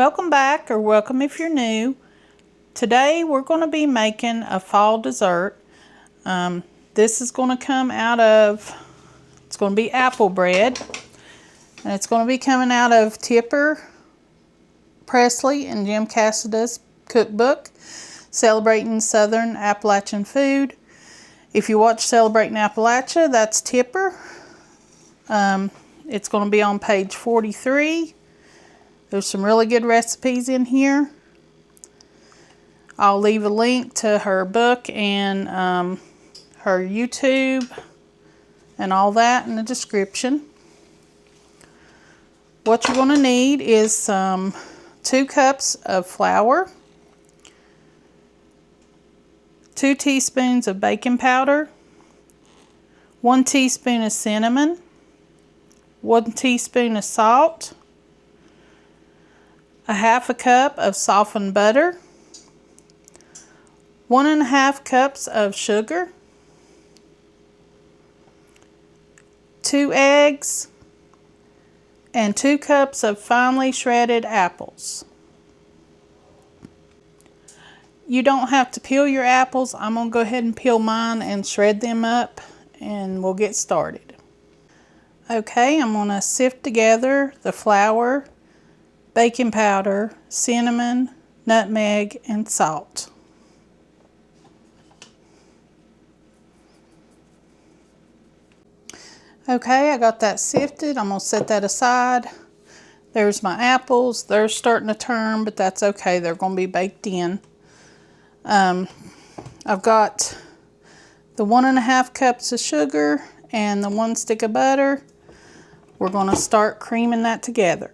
Welcome back, or welcome if you're new. Today we're going to be making a fall dessert. This is going to come out of, it's going to be apple bread. And it's going to be coming out of Tipper, Presley, and Jim Cassidy's cookbook, Celebrating Southern Appalachian Food. If you watch Celebrating Appalachia, that's Tipper. It's going to be on page 43. There's some really good recipes in here. I'll leave a link to her book and her YouTube and all that in the description. What you're going to need is 2 cups of flour, 2 teaspoons of baking powder, 1 teaspoon of cinnamon, 1 teaspoon of salt, a half a cup of softened butter, 1 1/2 cups of sugar, 2 eggs, and 2 cups of finely shredded apples. You don't have to peel your apples. I'm going to go ahead and peel mine and shred them up, and we'll get started. Okay, I'm going to sift together the flour, baking powder, cinnamon, nutmeg, and salt. Okay, I got that sifted. I'm going to set that aside. There's my apples. They're starting to turn, but that's okay. They're going to be baked in. I've got the 1 1/2 cups of sugar and the 1 stick of butter. We're going to start creaming that together.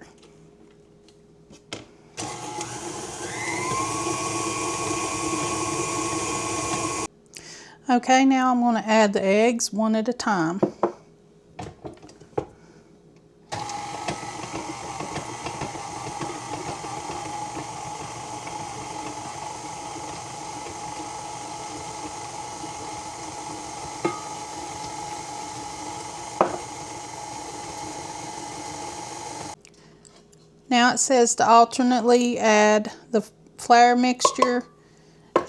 Okay, now I'm going to add the eggs one at a time. Now it says to alternately add the flour mixture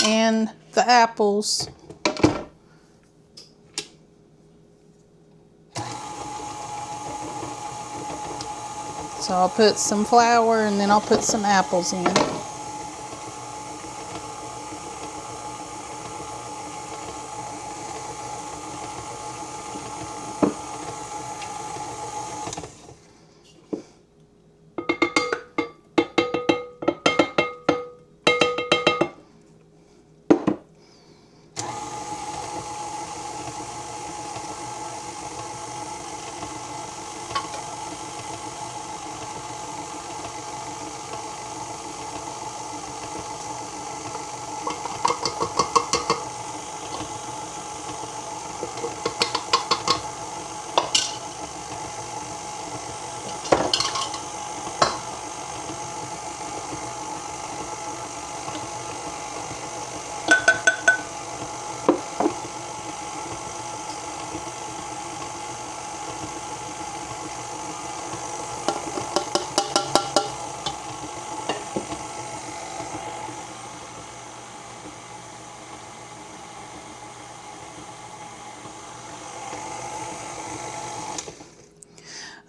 and the apples. So I'll put some flour and then I'll put some apples in.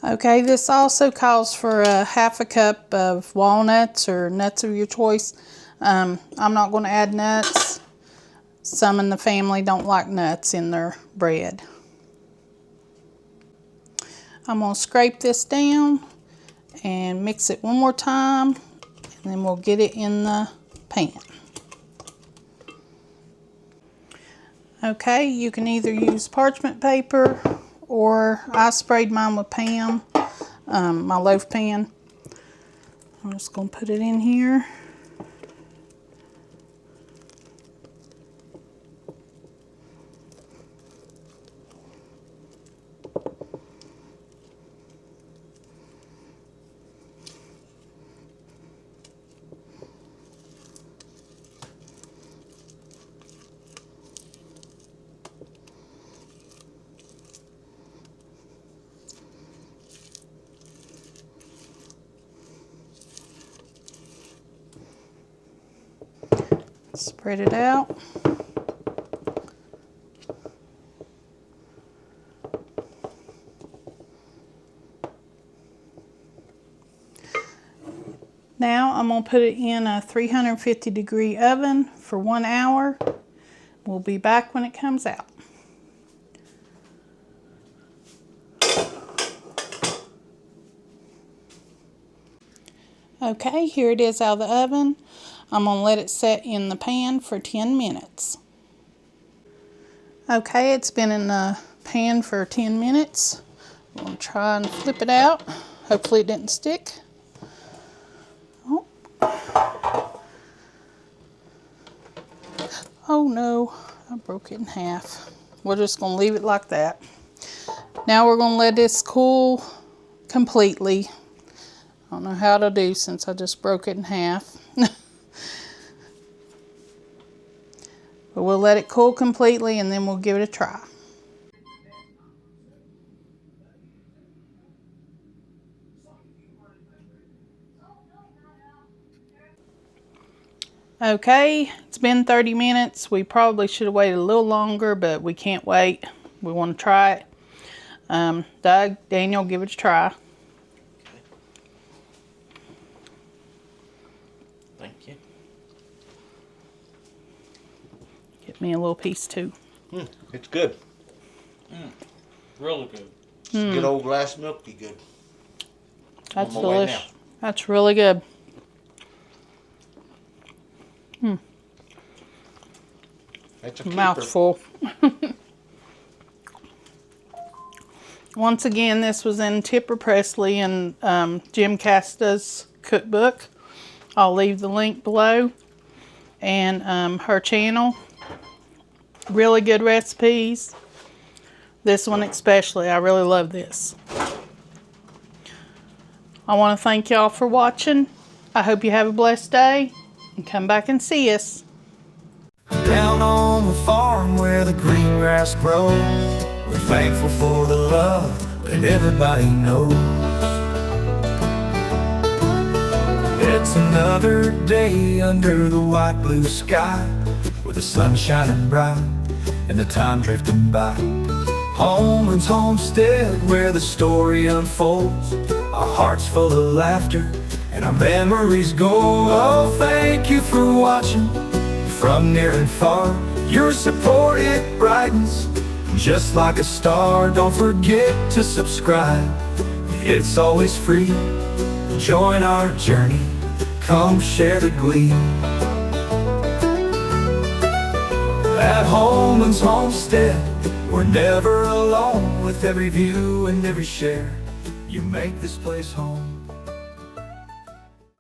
Okay, this also calls for a half a cup of walnuts or nuts of your choice. I'm not going to add nuts. Some in the family don't like nuts in their bread. I'm going to scrape this down and mix it one more time, and then we'll get it in the pan. Okay, you can either use parchment paper, or I sprayed mine with Pam, my loaf pan. I'm just going to put it in here. Spread it out. Now I'm going to put it in a 350-degree oven for 1 hour. We'll be back when it comes out. Okay, here it is out of the oven. I'm going to let it set in the pan for 10 minutes. Okay, it's been in the pan for 10 minutes. I'm going to try and flip it out. Hopefully it didn't stick. Oh no, I broke it in half. We're just going to leave it like that. Now we're going to let this cool completely. I don't know how to do since I just broke it in half. But we'll let it cool completely and then we'll give it a try. Okay, it's been 30 minutes. We probably should have waited a little longer, but we can't wait. We want to try it. Doug, Daniel, give it a try. Thank you. Get me a little piece too. It's good. Really good. It's good old glass milk be good. That's delicious. That's really good. That's a keeper. Mouthful. Once again, this was in Tipper Presley and Jim Casta's cookbook. I'll leave the link below. And her channel. Really good recipes. This one especially. I really love this. I want to thank y'all for watching. I hope you have a blessed day. And come back and see us. Down on the farm where the green grass grows, we're thankful for the love that everybody knows. It's another day under the white blue sky, with the sun shining bright and the time drifting by. Homeland's Homestead where the story unfolds, our hearts full of laughter and our memories go. Oh, thank you for watching from near and far. Your support, it brightens just like a star. Don't forget to subscribe, it's always free. Join our journey, come share the glee. At Homeland's Homestead, we're never alone. With every view and every share, you make this place home.